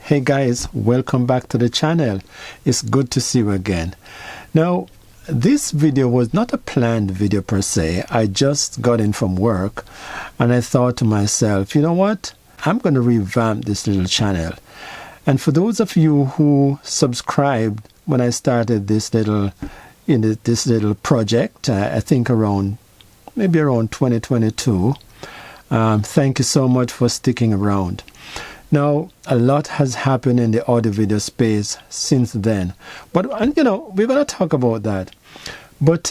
Hey guys, welcome back to the channel. It's good to see you again. Now, this video was not a planned video per se. I just got in from work and I thought to myself, you know what? I'm going to revamp this little channel. And for those of you who subscribed when I started this little project, I think maybe around 2022, thank you so much for sticking around. Now, a lot has happened in the audio video space since then, but we're going to talk about that. But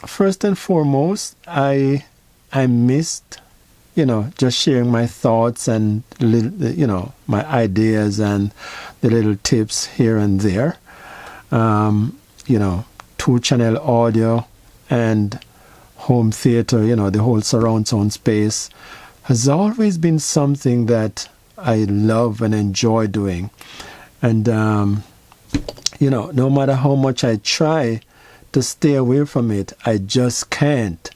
first and foremost, I missed, just sharing my thoughts and my ideas and the little tips here and there. 2-channel audio and home theater, the whole surround sound space has always been something that I love and enjoy doing. And, no matter how much I try to stay away from it, I just can't.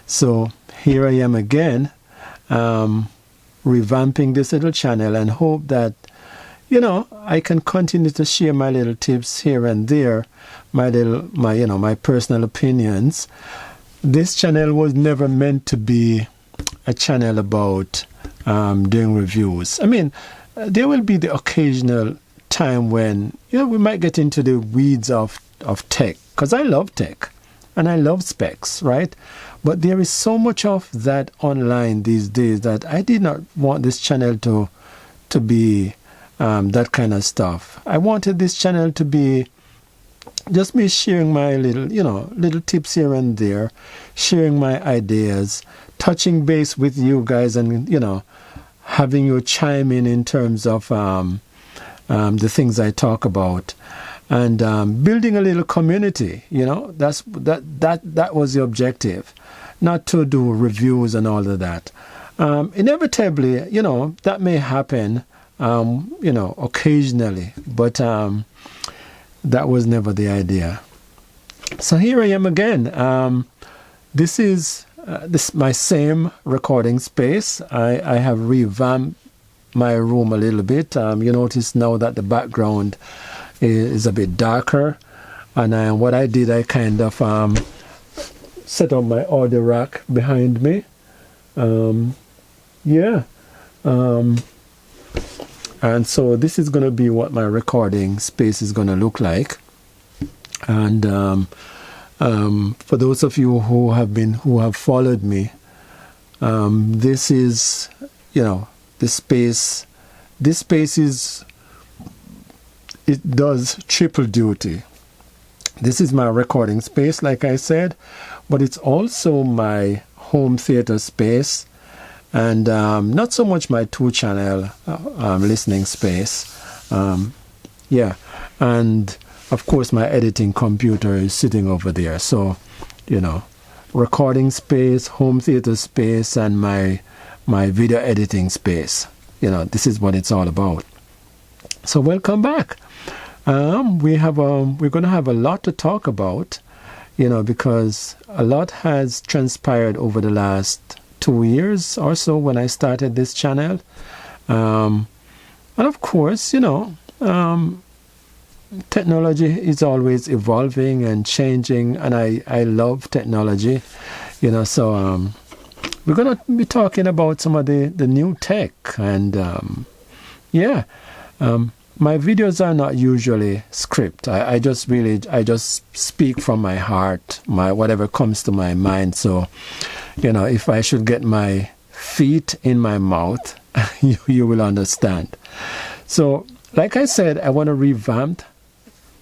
So here I am again, revamping this little channel and hope that, I can continue to share my little tips here and there, my personal opinions. This channel was never meant to be a channel about doing reviews. I mean, there will be the occasional time when we might get into the weeds of tech, because I love tech and I love specs, right? But there is so much of that online these days that I did not want this channel to be that kind of stuff. I wanted this channel to be just me sharing my little tips here and there, sharing my ideas, touching base with you guys, and having you chime in terms of the things I talk about, and building a little community. That was the objective, not to do reviews and all of that. Inevitably, that may happen, occasionally, but that was never the idea. So here I am again. This is my same recording space. I have revamped my room a little bit. You notice now that the background is a bit darker, and what I did, I kind of set up my audio rack behind me. And so this is going to be what my recording space is going to look like. And for those of you who have followed me, this is, the space. This space it does triple duty. This is my recording space, like I said, but it's also my home theater space, and not so much my 2-channel listening space. And of course my editing computer is sitting over there. So, recording space, home theater space, and my video editing space. This is what it's all about. So welcome back. We're going to have a lot to talk about, because a lot has transpired over the last 2 years or so when I started this channel. And of course, technology is always evolving and changing, and I love technology, so we're going to be talking about some of the new tech, and my videos are not usually script. I just speak from my heart, whatever comes to my mind. So if I should get my feet in my mouth, you will understand. So like I said, I want to revamp.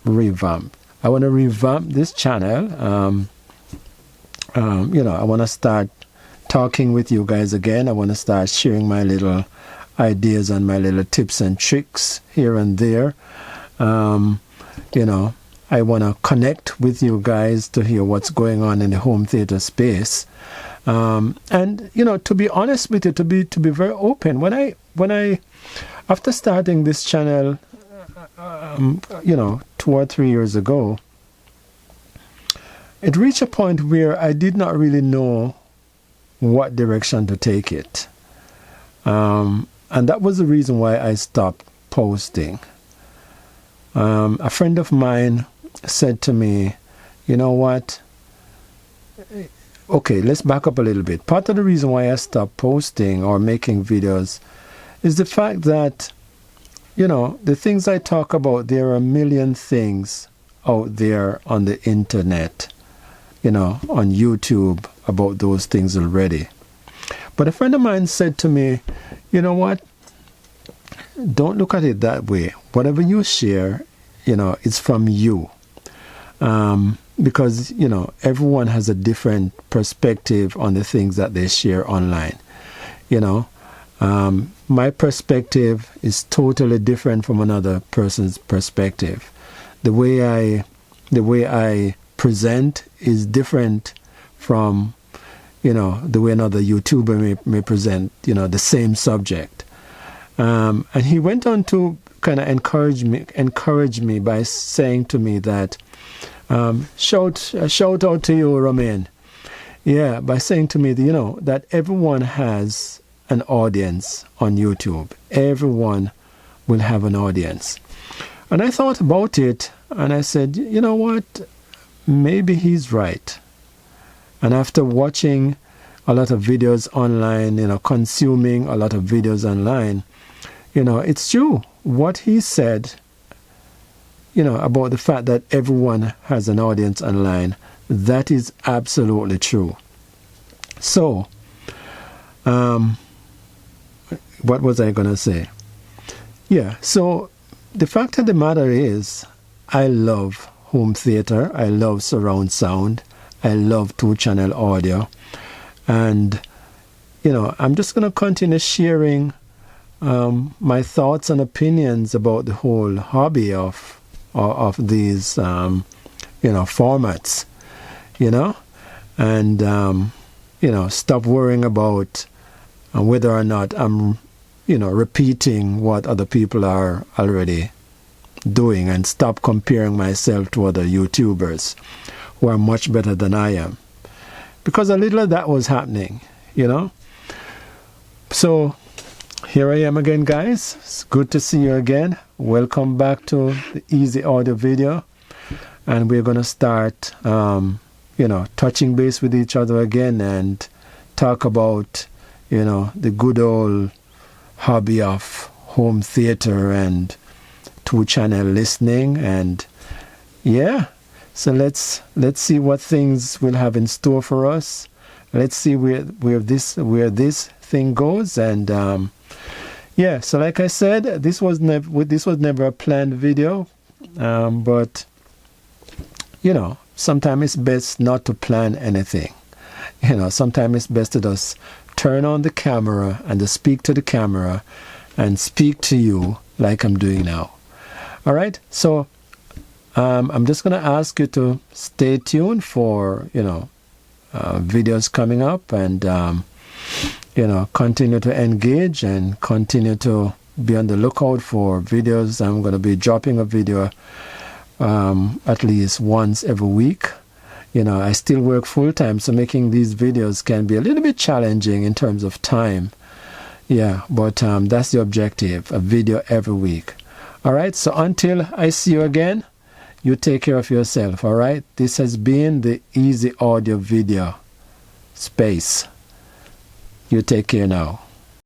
I want to revamp this channel. I want to start talking with you guys again. I want to start sharing my little ideas and my little tips and tricks here and there. I want to connect with you guys to hear what's going on in the home theater space. And to be honest with you, to be very open, when I after starting this channel 2 or 3 years ago, it reached a point where I did not really know what direction to take it. And that was the reason why I stopped posting. A friend of mine said to me, you know what? Okay, let's back up a little bit. Part of the reason why I stopped posting or making videos is the fact that, you know, the things I talk about, there are a million things out there on the internet, you know, on YouTube about those things already. But a friend of mine said to me, you know what? Don't look at it that way. Whatever you share, you know, it's from you. Because, you know, everyone has a different perspective on the things that they share online. You know, my perspective is totally different from another person's perspective. The way I present is different from, you know, the way another YouTuber may present, you know, the same subject. And he went on to kind of encourage me by saying to me that, shout out to you, Romain. Yeah, by saying to me, you know, that everyone has an audience on YouTube. Everyone will have an audience. And I thought about it and I said, you know what? Maybe he's right. And after watching a lot of videos online, you know, consuming a lot of videos online, you know, it's true. What he said, you know, about the fact that everyone has an audience online, that is absolutely true. So, what was I going to say? Yeah, so the fact of the matter is, I love home theater. I love surround sound. I love 2-channel audio. And, you know, I'm just going to continue sharing my thoughts and opinions about the whole hobby of these, you know, formats, you know, and, you know, stop worrying about whether or not I'm, you know, repeating what other people are already doing, and stop comparing myself to other YouTubers who are much better than I am. Because a little of that was happening, you know. So here I am again, guys. It's good to see you again. Welcome back to the Easy Audio Video. And we're going to start, you know, touching base with each other again and talk about, you know, the good old hobby of home theater and 2-channel listening. And yeah, so let's see what things we'll have in store for us. Let's see where this thing goes. And yeah, so like I said, this was never a planned video, but you know, sometimes it's best not to plan anything. You know, sometimes it's best to just turn on the camera and to speak to the camera and speak to you like I'm doing now. All right, so I'm just going to ask you to stay tuned for, you know, videos coming up, and you know, continue to engage and continue to be on the lookout for videos. I'm going to be dropping a video at least once every week. You know, I still work full-time, so making these videos can be a little bit challenging in terms of time. Yeah, but that's the objective, a video every week. All right, so until I see you again, you take care of yourself, all right? This has been the Easy Audio Video Space. You take care now.